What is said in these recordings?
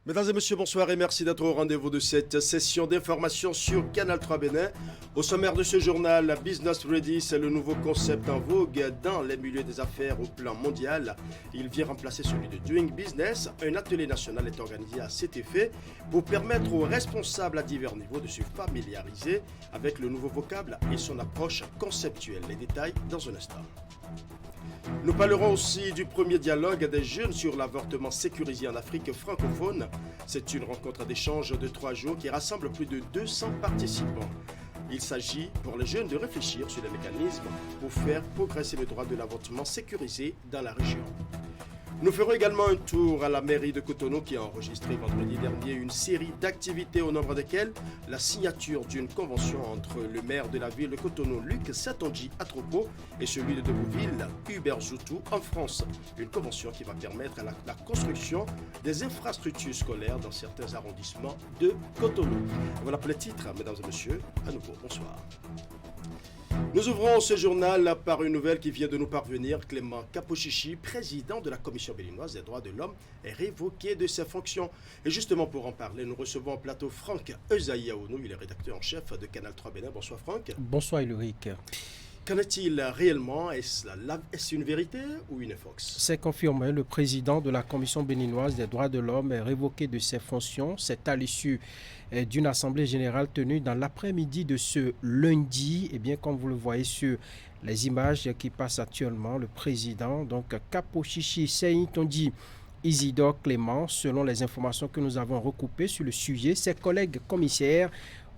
Mesdames et messieurs, bonsoir et merci d'être au rendez-vous de cette session d'information sur Canal 3 Bénin. Au sommaire de ce journal, Business Ready, c'est le nouveau concept en vogue dans les milieux des affaires au plan mondial. Il vient remplacer celui de Doing Business. Un atelier national est organisé à cet effet pour permettre aux responsables à divers niveaux de se familiariser avec le nouveau vocable et son approche conceptuelle. Les détails dans un instant. Nous parlerons aussi du premier dialogue des jeunes sur l'avortement sécurisé en Afrique francophone. C'est une rencontre d'échange de 3 jours qui rassemble plus de 200 participants. Il s'agit pour les jeunes de réfléchir sur les mécanismes pour faire progresser le droit de l'avortement sécurisé dans la région. Nous ferons également un tour à la mairie de Cotonou qui a enregistré vendredi dernier une série d'activités au nombre desquelles la signature d'une convention entre le maire de la ville de Cotonou, Luc Satonji Atropo, et celui de Debouville, Hubert Zoutou, en France. Une convention qui va permettre la construction des infrastructures scolaires dans certains arrondissements de Cotonou. Voilà pour les titres, mesdames et messieurs. À nouveau, bonsoir. Nous ouvrons ce journal par une nouvelle qui vient de nous parvenir. Clément Kapochichi, président de la Commission béninoise des droits de l'homme, est révoqué de ses fonctions. Et justement pour en parler, nous recevons en plateau Franck Ezaïaounou, il est rédacteur en chef de Canal 3 Bénin. Bonsoir Franck. Bonsoir Ulrich. Qu'en est-il réellement? Est-ce une vérité ou une infox? C'est confirmé, le président de la Commission béninoise des droits de l'homme est révoqué de ses fonctions. C'est à l'issue d'une assemblée générale tenue dans l'après-midi de ce lundi. Et bien, comme vous le voyez sur les images qui passent actuellement, le président, donc Kapochichi Seyitondi Isidore Clément, selon les informations que nous avons recoupées sur le sujet, ses collègues commissaires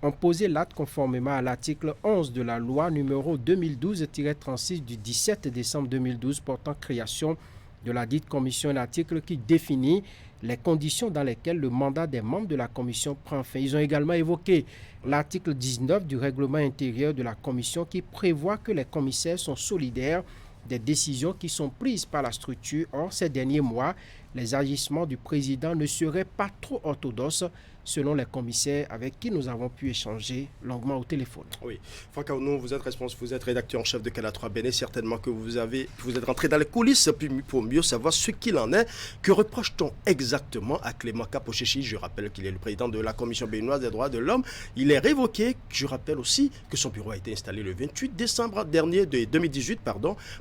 ont posé l'acte conformément à l'article 11 de la loi numéro 2012-36 du 17 décembre 2012 portant création de la dite commission, un article qui définit les conditions dans lesquelles le mandat des membres de la commission prend fin. Ils ont également évoqué l'article 19 du règlement intérieur de la commission qui prévoit que les commissaires sont solidaires des décisions qui sont prises par la structure. Or, ces derniers mois, les agissements du président ne seraient pas trop orthodoxes selon les commissaires avec qui nous avons pu échanger longuement au téléphone. Oui, Franck Aounou, vous êtes rédacteur en chef de Canal 3 Bénin. Certainement que vous êtes rentré dans les coulisses pour mieux savoir ce qu'il en est. Que reproche-t-on exactement à Clément Kapochichi? Je rappelle qu'il est le président de la Commission béninoise des droits de l'homme. Il est révoqué. Je rappelle aussi que son bureau a été installé le 28 décembre dernier de 2018.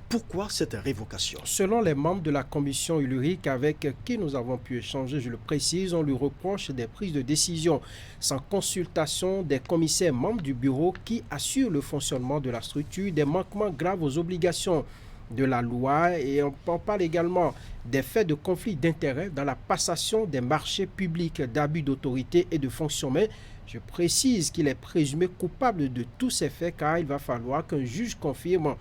Pourquoi cette révocation? Selon les membres de la commission Ulrich avec qui nous avons pu échanger, je le précise, on lui reproche des prises de décision sans consultation des commissaires membres du bureau qui assurent le fonctionnement de la structure, des manquements graves aux obligations de la loi, et on parle également des faits de conflit d'intérêts dans la passation des marchés publics, d'abus d'autorité et de fonction. Mais je précise qu'il est présumé coupable de tous ces faits car il va falloir qu'un juge confirme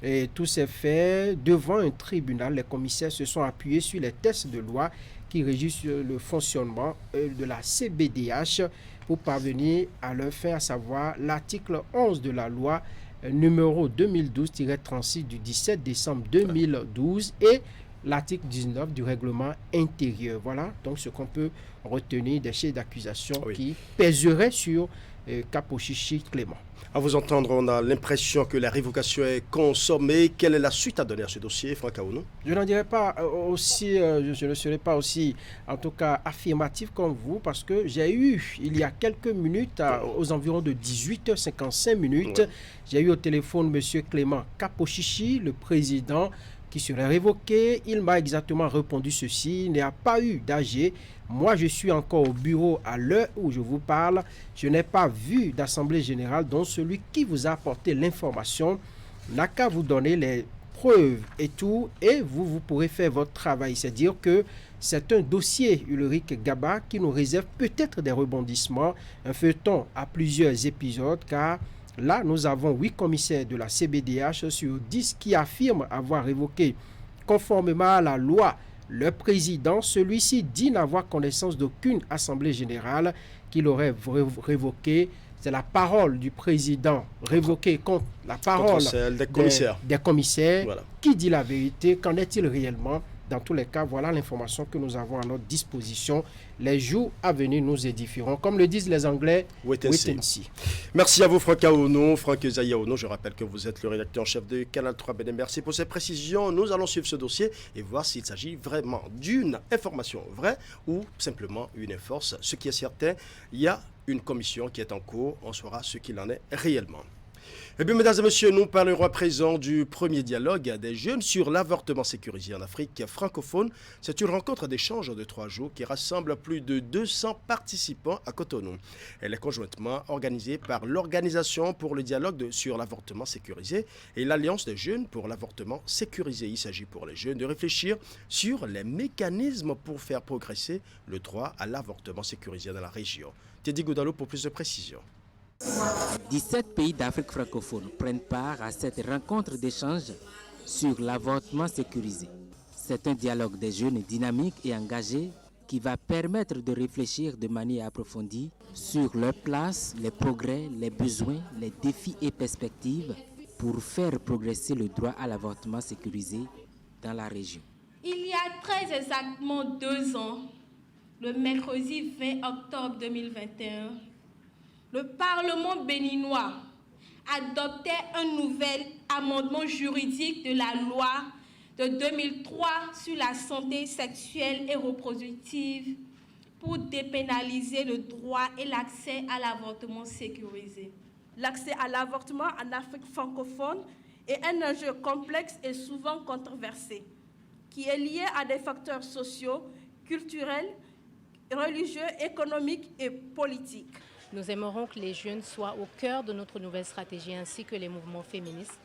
et tous ces faits devant un tribunal. Les commissaires se sont appuyés sur les textes de loi qui régissent le fonctionnement de la CBDH pour parvenir à leur fin, à savoir l'article 11 de la loi numéro 2012-36 du 17 décembre 2012 et l'article 19 du règlement intérieur. Voilà donc ce qu'on peut retenir des chefs d'accusation qui pèseraient sur Kapochichi Clément. À vous entendre, on a l'impression que la révocation est consommée. Quelle est la suite à donner à ce dossier, Franck Aounou? Je n'en dirais pas aussi, je ne serai pas aussi, en tout cas, affirmatif comme vous, parce que j'ai eu, il y a quelques minutes, aux environs de 18h55, j'ai eu au téléphone M. Clément Kapochichi, le président, qui serait révoqué. Il m'a exactement répondu ceci: il n'y a pas eu d'AG. Moi, je suis encore au bureau à l'heure où je vous parle. Je n'ai pas vu d'assemblée générale dont celui qui vous a apporté l'information n'a qu'à vous donner les preuves et tout, et vous pourrez faire votre travail. C'est-à-dire que c'est un dossier, Ulrich Gaba, qui nous réserve peut-être des rebondissements, un feuilleton à plusieurs épisodes, car là, nous avons 8 commissaires de la CBDH sur 10 qui affirment avoir révoqué conformément à la loi le président. Celui-ci dit n'avoir connaissance d'aucune assemblée générale qu'il aurait révoqué. C'est la parole du président révoquée contre la parole des commissaires. Voilà. Qui dit la vérité? Qu'en est-il réellement Dans tous les cas, voilà l'information que nous avons à notre disposition. Les jours à venir nous édifieront. Comme le disent les Anglais, wait and see. Merci à vous, Franck Aono. Franck Zayaono, je rappelle que vous êtes le rédacteur en chef de Canal 3 Bénin. Merci pour ces précisions. Nous allons suivre ce dossier et voir s'il s'agit vraiment d'une information vraie ou simplement une force. Ce qui est certain, il y a une commission qui est en cours. On saura ce qu'il en est réellement. Eh bien, mesdames et messieurs, nous parlerons à présent du premier dialogue des jeunes sur l'avortement sécurisé en Afrique francophone. C'est une rencontre d'échange de 3 jours qui rassemble plus de 200 participants à Cotonou. Elle est conjointement organisée par l'Organisation pour le dialogue sur l'avortement sécurisé et l'Alliance des jeunes pour l'avortement sécurisé. Il s'agit pour les jeunes de réfléchir sur les mécanismes pour faire progresser le droit à l'avortement sécurisé dans la région. Teddy Goudalo pour plus de précisions. 17 pays d'Afrique francophone prennent part à cette rencontre d'échange sur l'avortement sécurisé. C'est un dialogue des jeunes dynamiques et engagés qui va permettre de réfléchir de manière approfondie sur leur place, les progrès, les besoins, les défis et perspectives pour faire progresser le droit à l'avortement sécurisé dans la région. Il y a très exactement 2 ans, le mercredi 20 octobre 2021, le Parlement béninois adoptait un nouvel amendement juridique de la loi de 2003 sur la santé sexuelle et reproductive pour dépénaliser le droit et l'accès à l'avortement sécurisé. L'accès à l'avortement en Afrique francophone est un enjeu complexe et souvent controversé, qui est lié à des facteurs sociaux, culturels, religieux, économiques et politiques. Nous aimerions que les jeunes soient au cœur de notre nouvelle stratégie ainsi que les mouvements féministes.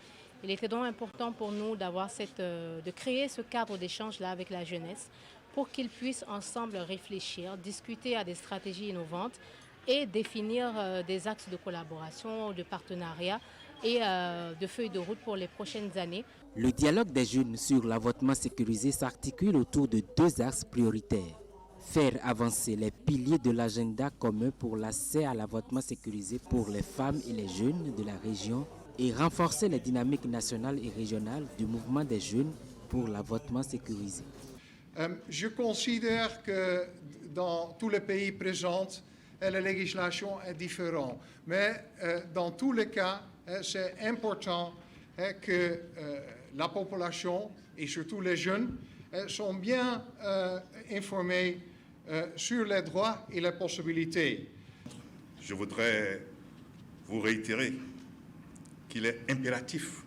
Il était donc important pour nous de créer ce cadre d'échange-là avec la jeunesse pour qu'ils puissent ensemble réfléchir, discuter à des stratégies innovantes et définir des axes de collaboration, de partenariat et de feuilles de route pour les prochaines années. Le dialogue des jeunes sur l'avortement sécurisé s'articule autour de 2 axes prioritaires. Faire avancer les piliers de l'agenda commun pour l'accès à l'avortement sécurisé pour les femmes et les jeunes de la région et renforcer les dynamiques nationales et régionales du mouvement des jeunes pour l'avortement sécurisé. Je considère que dans tous les pays présents, la législation est différente. Mais dans tous les cas, c'est important que la population et surtout les jeunes sont bien informés sur les droits et les possibilités. Je voudrais vous réitérer qu'il est impératif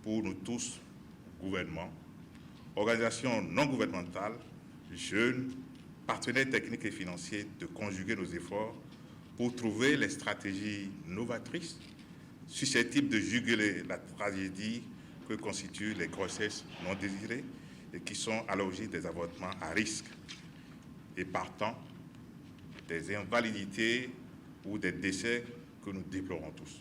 pour nous tous, gouvernements, organisations non gouvernementales, jeunes, partenaires techniques et financiers, de conjuguer nos efforts pour trouver les stratégies novatrices susceptibles de juguler la tragédie que constituent les grossesses non désirées et qui sont à l'origine des avortements à risque et partant des invalidités ou des décès que nous déplorons tous.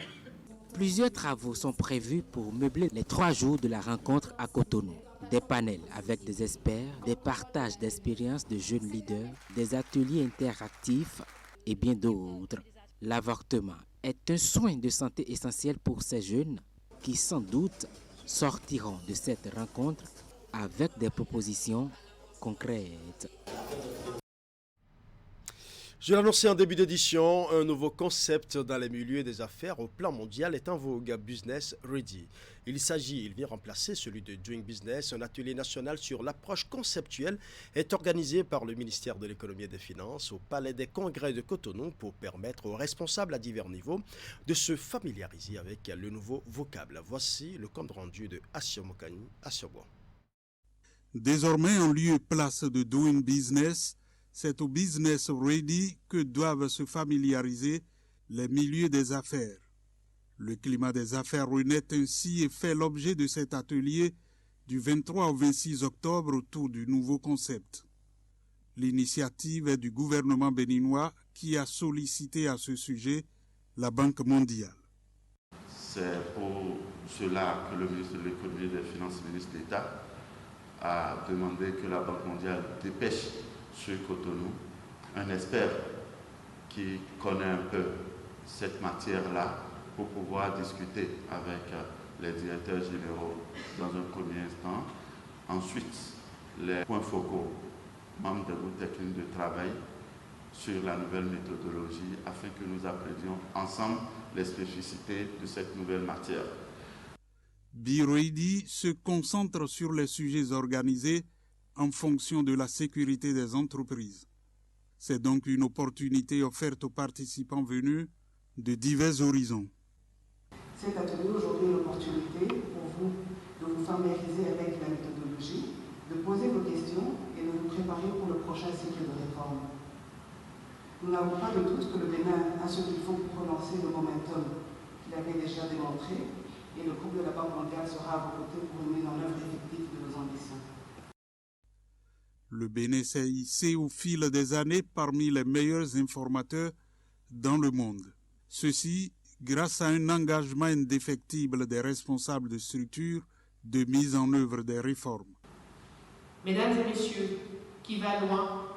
Plusieurs travaux sont prévus pour meubler les 3 jours de la rencontre à Cotonou. Des panels avec des experts, des partages d'expériences de jeunes leaders, des ateliers interactifs et bien d'autres. L'avortement est un soin de santé essentiel pour ces jeunes qui sans doute sortiront de cette rencontre avec des propositions concrètes. Je l'annonçais en début d'édition, un nouveau concept dans les milieux des affaires au plan mondial est en vogue, Business Ready. Il vient remplacer celui de Doing Business. Un atelier national sur l'approche conceptuelle est organisé par le ministère de l'économie et des finances au Palais des Congrès de Cotonou pour permettre aux responsables à divers niveaux de se familiariser avec le nouveau vocable. Voici le compte rendu de Assio Mokani, Assiobo. Désormais en lieu et place de Doing Business, c'est au Business Ready que doivent se familiariser les milieux des affaires. Le climat des affaires renaît ainsi et fait l'objet de cet atelier du 23 au 26 octobre autour du nouveau concept. L'initiative est du gouvernement béninois qui a sollicité à ce sujet la Banque mondiale. C'est pour cela que le ministre de l'économie et des finances, le ministre d'État, a demandé que la Banque mondiale dépêche sur Cotonou un expert qui connaît un peu cette matière-là pour pouvoir discuter avec les directeurs généraux dans un premier instant. Ensuite, les points focaux, membres des groupes techniques de travail, sur la nouvelle méthodologie afin que nous apprécions ensemble les spécificités de cette nouvelle matière. BeReady se concentre sur les sujets organisés en fonction de la sécurité des entreprises. C'est donc une opportunité offerte aux participants venus de divers horizons. Cet atelier aujourd'hui est l'opportunité pour vous de vous familiariser avec la méthodologie, de poser vos questions et de vous préparer pour le prochain cycle de réforme. Nous n'avons pas de doute que le Bénin a ce qu'il faut pour relancer le momentum qu'il avait déjà démontré et le groupe de la Banque mondiale sera à vos côtés pour une mise en œuvre effective de vos ambitions. Le Bénin s'est hissé au fil des années parmi les meilleurs informateurs dans le monde. Ceci grâce à un engagement indéfectible des responsables de structures de mise en œuvre des réformes. Mesdames et messieurs, qui va loin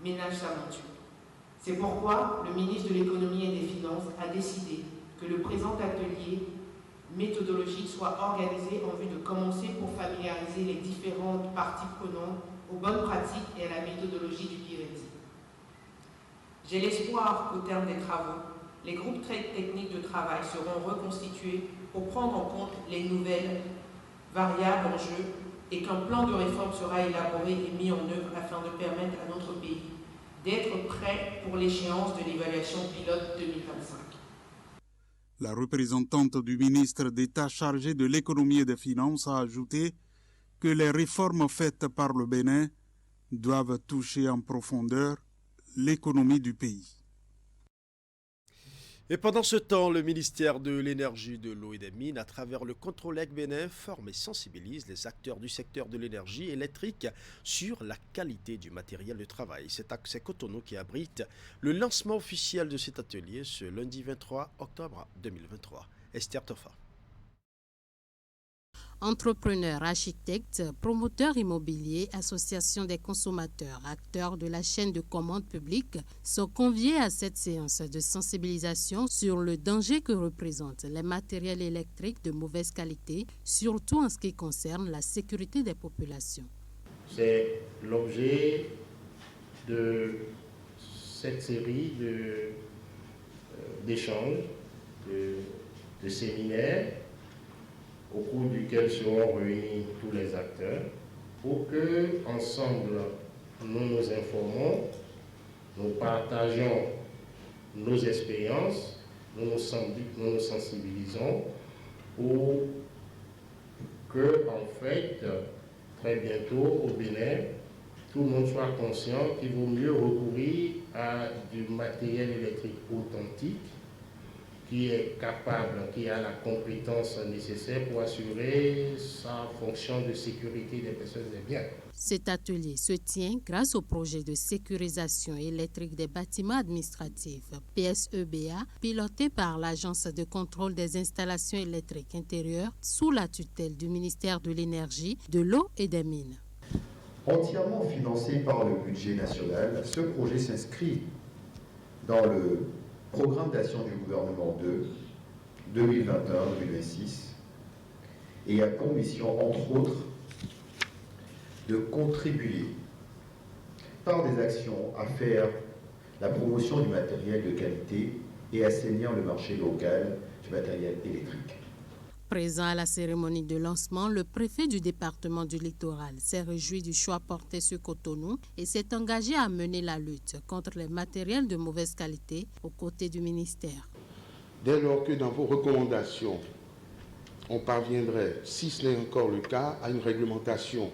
ménage sa monture. C'est pourquoi le ministre de l'Économie et des Finances a décidé que le présent atelier méthodologique soit organisé en vue de commencer pour familiariser les différentes parties prenantes aux bonnes pratiques et à la méthodologie du BeReady. J'ai l'espoir qu'au terme des travaux, les groupes techniques de travail seront reconstitués pour prendre en compte les nouvelles variables en jeu et qu'un plan de réforme sera élaboré et mis en œuvre afin de permettre à notre pays d'être prêt pour l'échéance de l'évaluation pilote 2025. La représentante du ministre d'État chargé de l'économie et des finances a ajouté que les réformes faites par le Bénin doivent toucher en profondeur l'économie du pays. Et pendant ce temps, le ministère de l'Énergie, de l'Eau et des Mines, à travers le Controlec Bénin, forme et sensibilise les acteurs du secteur de l'énergie électrique sur la qualité du matériel de travail. C'est Cotonou qui abrite le lancement officiel de cet atelier ce lundi 23 octobre 2023. Esther Tofa. Entrepreneurs, architectes, promoteurs immobiliers, associations des consommateurs, acteurs de la chaîne de commande publique sont conviés à cette séance de sensibilisation sur le danger que représentent les matériels électriques de mauvaise qualité, surtout en ce qui concerne la sécurité des populations. C'est l'objet de cette série d'échanges, de séminaires, au cours duquel seront réunis tous les acteurs pour que, ensemble, nous nous informons, nous partageons nos expériences, nous nous sensibilisons pour que, en fait, très bientôt au Bénin, tout le monde soit conscient qu'il vaut mieux recourir à du matériel électrique authentique qui est capable, qui a la compétence nécessaire pour assurer sa fonction de sécurité des personnes et des biens. Cet atelier se tient grâce au projet de sécurisation électrique des bâtiments administratifs, PSEBA, piloté par l'Agence de contrôle des installations électriques intérieures sous la tutelle du ministère de l'Énergie, de l'Eau et des Mines. Entièrement financé par le budget national, ce projet s'inscrit dans le programme d'action du gouvernement 2021-2026 et a pour mission, entre autres, de contribuer par des actions à faire la promotion du matériel de qualité et assainir le marché local du matériel électrique. Présent à la cérémonie de lancement, le préfet du département du Littoral s'est réjoui du choix porté sur Cotonou et s'est engagé à mener la lutte contre les matériels de mauvaise qualité aux côtés du ministère. Dès lors que dans vos recommandations, on parviendrait, si ce n'est encore le cas, à une réglementation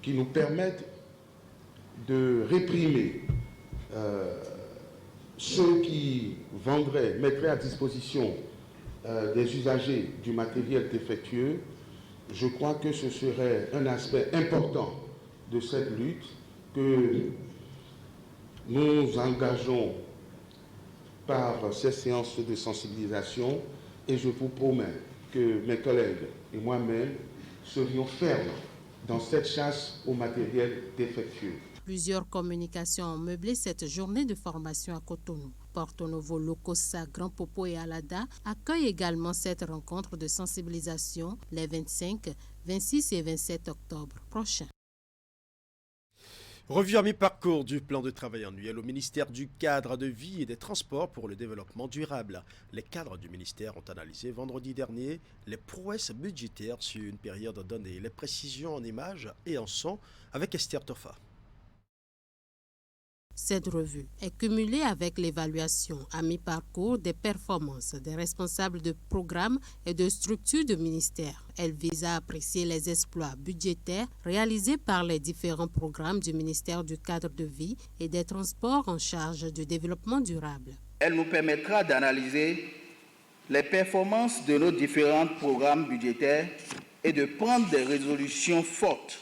qui nous permette de réprimer ceux qui vendraient, mettraient à disposition des usagers du matériel défectueux, je crois que ce serait un aspect important de cette lutte que nous engageons par ces séances de sensibilisation et je vous promets que mes collègues et moi-même serions fermes dans cette chasse au matériel défectueux. Plusieurs communications ont meublé cette journée de formation à Cotonou. Porto Novo, Lokossa, Grand Popo et Alada accueillent également cette rencontre de sensibilisation les 25, 26 et 27 octobre prochains. Revue à mi-parcours du plan de travail annuel au ministère du cadre de vie et des transports pour le développement durable. Les cadres du ministère ont analysé vendredi dernier les prouesses budgétaires sur une période donnée. Les précisions en images et en son avec Esther Toffa. Cette revue est cumulée avec l'évaluation à mi-parcours des performances des responsables de programmes et de structures de ministère. Elle vise à apprécier les exploits budgétaires réalisés par les différents programmes du ministère du cadre de vie et des transports en charge du développement durable. Elle nous permettra d'analyser les performances de nos différents programmes budgétaires et de prendre des résolutions fortes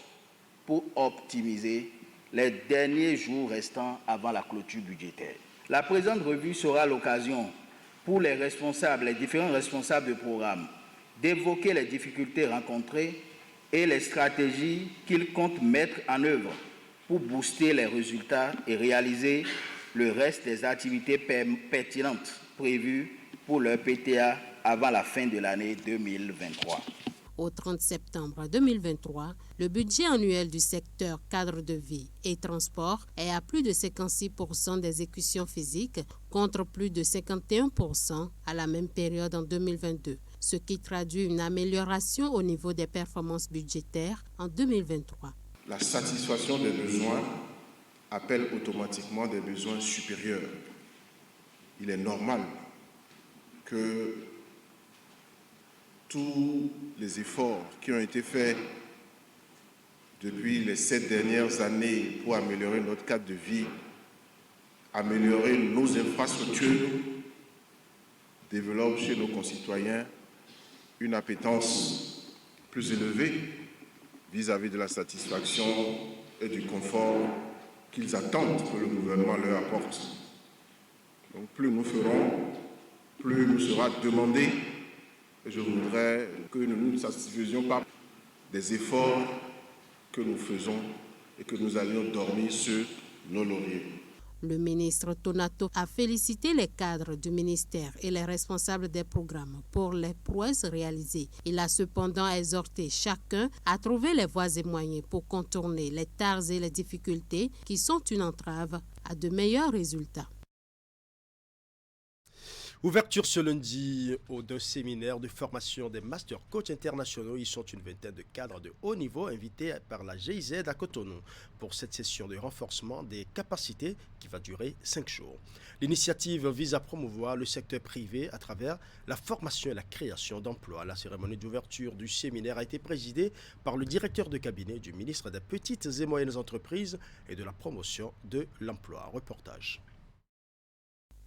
pour optimiser les derniers jours restants avant la clôture budgétaire. La présente revue sera l'occasion pour les différents responsables de programme, d'évoquer les difficultés rencontrées et les stratégies qu'ils comptent mettre en œuvre pour booster les résultats et réaliser le reste des activités pertinentes prévues pour leur PTA avant la fin de l'année 2023. Au 30 septembre 2023, le budget annuel du secteur cadre de vie et transport est à plus de 56% d'exécution physique contre plus de 51% à la même période en 2022, ce qui traduit une amélioration au niveau des performances budgétaires en 2023. La satisfaction des besoins appelle automatiquement des besoins supérieurs. Il est normal que tous les efforts qui ont été faits depuis les 7 dernières années pour améliorer notre cadre de vie, améliorer nos infrastructures, développent chez nos concitoyens une appétence plus élevée vis-à-vis de la satisfaction et du confort qu'ils attendent que le gouvernement leur apporte. Donc plus nous ferons, plus nous sera demandé. Je voudrais que nous ne nous satisfaisions pas des efforts que nous faisons et que nous allions dormir sur nos lauriers. Le ministre Tonato a félicité les cadres du ministère et les responsables des programmes pour les prouesses réalisées. Il a cependant exhorté chacun à trouver les voies et moyens pour contourner les tares et les difficultés qui sont une entrave à de meilleurs résultats. Ouverture ce lundi d'un séminaire de formation des master coachs internationaux. Ils sont une vingtaine de cadres de haut niveau invités par la GIZ à Cotonou pour cette session de renforcement des capacités qui va durer 5 jours. L'initiative vise à promouvoir le secteur privé à travers la formation et la création d'emplois. La cérémonie d'ouverture du séminaire a été présidée par le directeur de cabinet du ministre des Petites et Moyennes Entreprises et de la Promotion de l'Emploi. Reportage.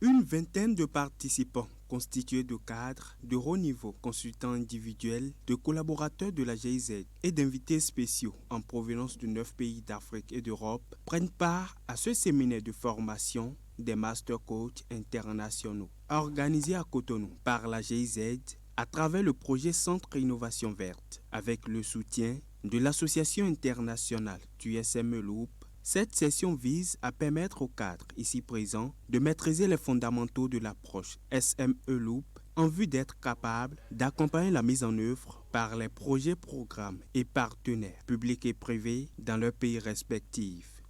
Une vingtaine de participants constitués de cadres de haut niveau, consultants individuels, de collaborateurs de la GIZ et d'invités spéciaux en provenance de 9 pays d'Afrique et d'Europe prennent part à ce séminaire de formation des master coachs internationaux organisé à Cotonou par la GIZ à travers le projet Centre Innovation Verte avec le soutien de l'Association internationale du SME Loop. Cette session vise à permettre aux cadres ici présents de maîtriser les fondamentaux de l'approche SME Loop en vue d'être capables d'accompagner la mise en œuvre par les projets, programmes et partenaires publics et privés dans leurs pays respectifs.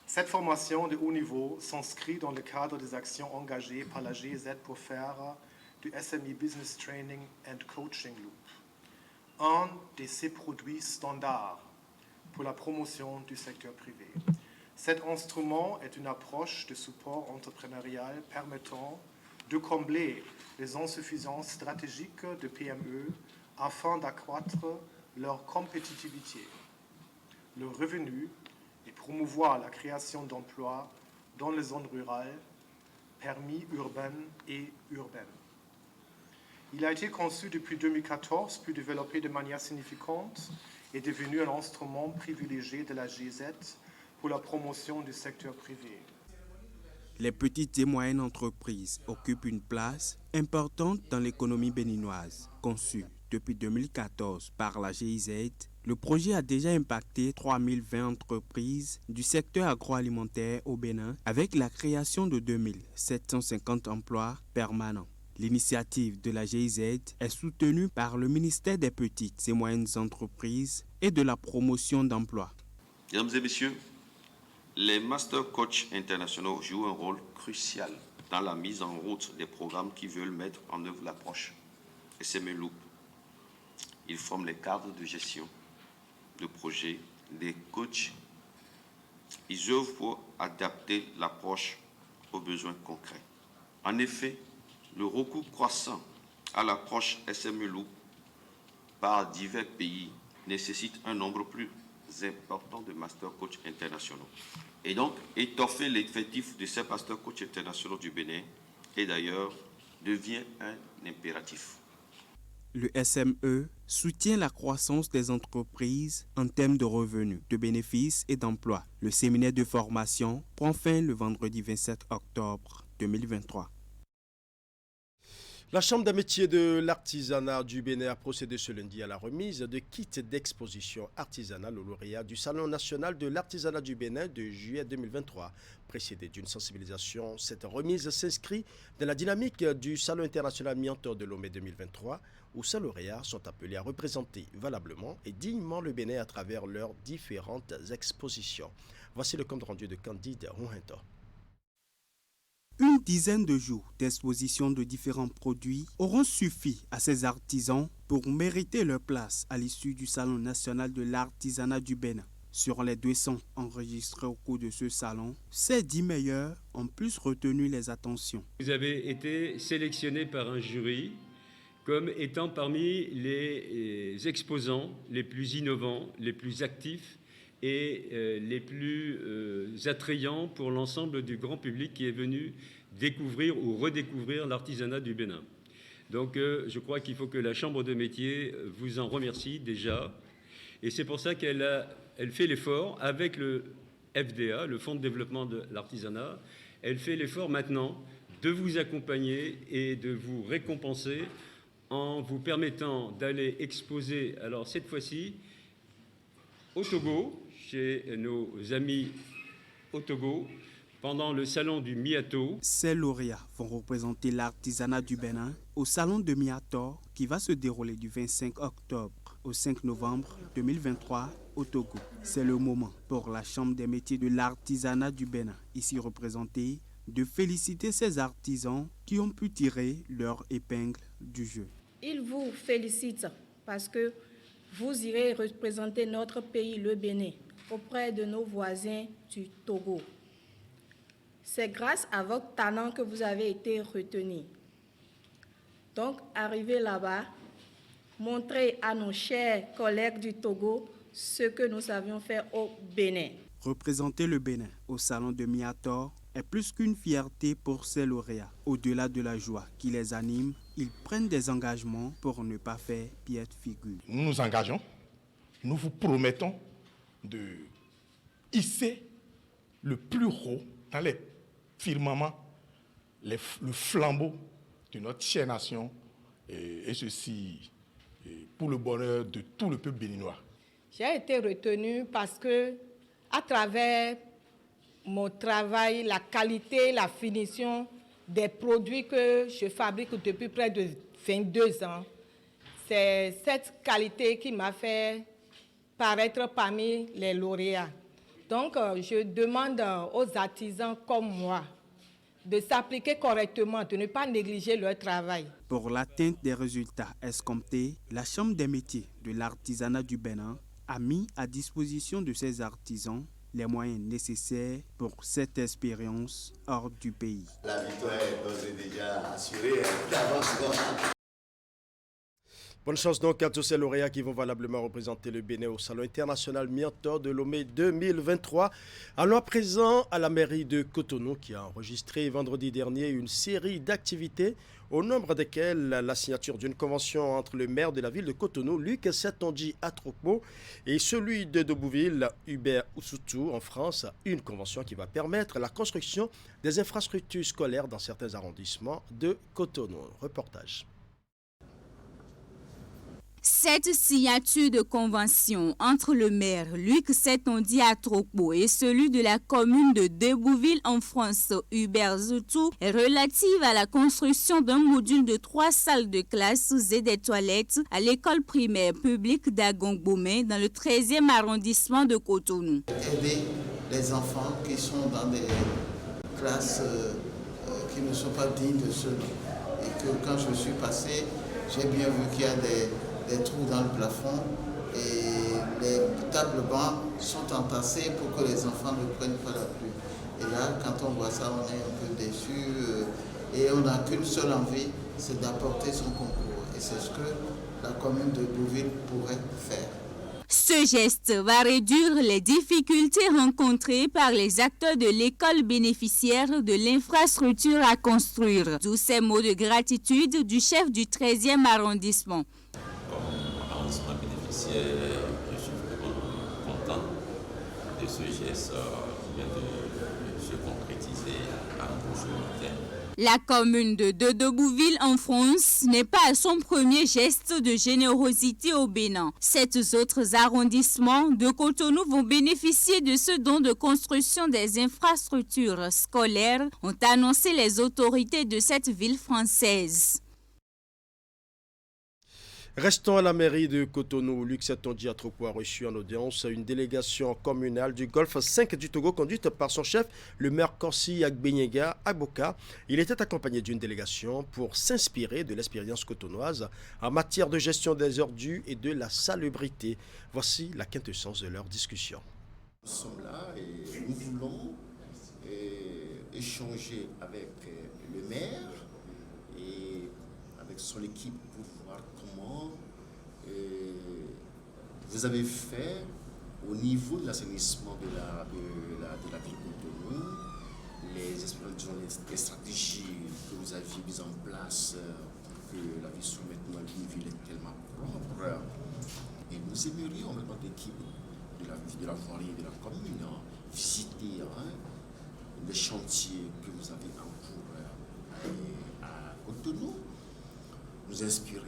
Cette formation de haut niveau s'inscrit dans le cadre des actions engagées par la GIZ pour faire du SME Business Training and Coaching Loop un de ses produits standards pour la promotion du secteur privé. Cet instrument est une approche de support entrepreneurial permettant de combler les insuffisances stratégiques de PME afin d'accroître leur compétitivité, leur revenu et promouvoir la création d'emplois dans les zones rurales, permis urbaines et urbaines. Il a été conçu depuis 2014 puis développé de manière significante est devenu un instrument privilégié de la GIZ pour la promotion du secteur privé. Les petites et moyennes entreprises occupent une place importante dans l'économie béninoise. Conçu depuis 2014 par la GIZ, le projet a déjà impacté 3020 entreprises du secteur agroalimentaire au Bénin avec la création de 2750 emplois permanents. L'initiative de la GIZ est soutenue par le ministère des Petites et Moyennes Entreprises et de la Promotion d'Emploi. Mesdames et messieurs, Les Master Coach internationaux jouent un rôle crucial dans la mise en route des programmes qui veulent mettre en œuvre l'approche SME Loop. Ils forment les cadres de gestion de projet, des coachs. Ils œuvrent pour adapter l'approche aux besoins concrets. En effet, le recours croissant à l'approche SME Loop par divers pays nécessite un nombre plus important de Master Coach internationaux. Et donc, étoffer l'effectif de ces Master Coach internationaux du Bénin, et d'ailleurs, devient un impératif. Le SME soutient la croissance des entreprises en termes de revenus, de bénéfices et d'emplois. Le séminaire de formation prend fin le vendredi 27 octobre 2023. La Chambre des métiers de l'artisanat du Bénin a procédé ce lundi à la remise de kits d'exposition artisanale aux lauréats du Salon national de l'artisanat du Bénin de juillet 2023. Précédée d'une sensibilisation, cette remise s'inscrit dans la dynamique du Salon international Mi-Octobre de Lomé 2023, où ces lauréats sont appelés à représenter valablement et dignement le Bénin à travers leurs différentes expositions. Voici le compte rendu de Candide Rouhento. Une dizaine de jours d'exposition de différents produits auront suffi à ces artisans pour mériter leur place à l'issue du Salon national de l'artisanat du Bénin. Sur les 200 enregistrés au cours de ce salon, ces 10 meilleurs ont plus retenu les attentions. Vous avez été sélectionnés par un jury comme étant parmi les exposants les plus innovants, les plus actifs et les plus attrayants pour l'ensemble du grand public qui est venu découvrir ou redécouvrir l'artisanat du Bénin. Donc je crois qu'il faut que la Chambre de métier vous en remercie déjà. Et c'est pour ça qu'elle fait l'effort avec le FDA, le Fonds de développement de l'artisanat. Elle fait l'effort maintenant de vous accompagner et de vous récompenser en vous permettant d'aller exposer, alors cette fois-ci, au Togo, chez nos amis au Togo, pendant le salon du Miato. Ces lauréats vont représenter l'artisanat du Bénin au salon de Miato qui va se dérouler du 25 octobre au 5 novembre 2023 au Togo. C'est le moment pour la Chambre des métiers de l'artisanat du Bénin, ici représentée, de féliciter ces artisans qui ont pu tirer leur épingle du jeu. Ils vous félicitent parce que vous irez représenter notre pays, le Bénin, auprès de nos voisins du Togo. C'est grâce à votre talent que vous avez été retenus. Donc, arrivez là-bas, montrez à nos chers collègues du Togo ce que nous savions faire au Bénin. Représenter le Bénin au salon de Miator est plus qu'une fierté pour ces lauréats. Au-delà de la joie qui les anime, ils prennent des engagements pour ne pas faire piètre figure. Nous nous engageons, nous vous promettons de hisser le plus haut dans les firmaments, le flambeau de notre chère nation, et ceci pour le bonheur de tout le peuple béninois. J'ai été retenue parce que, à travers mon travail, la qualité, la finition des produits que je fabrique depuis près de 22 ans, c'est cette qualité qui m'a fait paraître parmi les lauréats. Donc, je demande aux artisans comme moi de s'appliquer correctement, de ne pas négliger leur travail. Pour l'atteinte des résultats escomptés, la Chambre des métiers de l'artisanat du Bénin a mis à disposition de ses artisans les moyens nécessaires pour cette expérience hors du pays. La victoire est d'ores et déjà assurée d'avance. Bonne chance donc à tous ces lauréats qui vont valablement représenter le Bénin au Salon international Mi-Octobre de Lomé 2023. Allons à présent à la mairie de Cotonou qui a enregistré vendredi dernier une série d'activités au nombre desquelles la signature d'une convention entre le maire de la ville de Cotonou, Luc Setonji Atropo, et celui de Dobouville, Hubert Oussoutou en France, une convention qui va permettre la construction des infrastructures scolaires dans certains arrondissements de Cotonou. Reportage. Cette signature de convention entre le maire Luc Setonji Atropo et celui de la commune de Debouville en France, Hubert Zoutou, est relative à la construction d'un module de 3 salles de classe et des toilettes à l'école primaire publique d'Agongbomé dans le 13e arrondissement de Cotonou. Aider les enfants qui sont dans des classes qui ne sont pas dignes de ce nom. Et que quand je suis passé, j'ai bien vu qu'il y a des trous dans le plafond et les tables bancs sont entassées pour que les enfants ne prennent pas la pluie. Et là, quand on voit ça, on est un peu déçu et on n'a qu'une seule envie, c'est d'apporter son concours. Et c'est ce que la commune de Bouville pourrait faire. Ce geste va réduire les difficultés rencontrées par les acteurs de l'école bénéficiaire de l'infrastructure à construire. D'où ces mots de gratitude du chef du 13e arrondissement. Comme arrondissement bénéficiaire, je suis vraiment content de ce geste qui vient de se concrétiser à Bouville. La commune de Debouville en France n'est pas son premier geste de générosité au Bénin. 7 autres arrondissements de Cotonou vont bénéficier de ce don de construction des infrastructures scolaires, ont annoncé les autorités de cette ville française. Restons à la mairie de Cotonou. Luc Tondi Atroko a reçu en audience une délégation communale du Golfe 5 du Togo conduite par son chef, le maire Korsi Agbenyega Agboka. Il était accompagné d'une délégation pour s'inspirer de l'expérience cotonoise en matière de gestion des ordures et de la salubrité. Voici la quintessence de leur discussion. Nous sommes là et nous voulons échanger avec le maire et avec son équipe pour voir comment vous avez fait au niveau de l'assainissement de la ville de Cotonou, les stratégies que vous aviez mises en place pour que la ville soit maintenant une ville tellement propre. Et nous aimerions, en notre équipe de la voirie et de la commune, visiter les chantiers que vous avez en cours à Cotonou, nous inspirer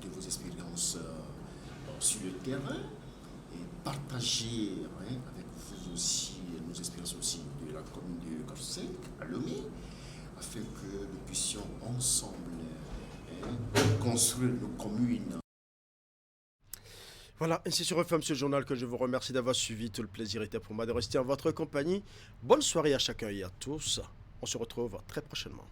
de vos expériences sur le terrain et partager avec vous aussi nos expériences aussi de la commune de Golfe à Lomé, afin que nous puissions ensemble construire nos communes. Voilà, ainsi se referme ce journal que je vous remercie d'avoir suivi. Tout le plaisir était pour moi de rester en votre compagnie. Bonne soirée à chacun et à tous. On se retrouve très prochainement.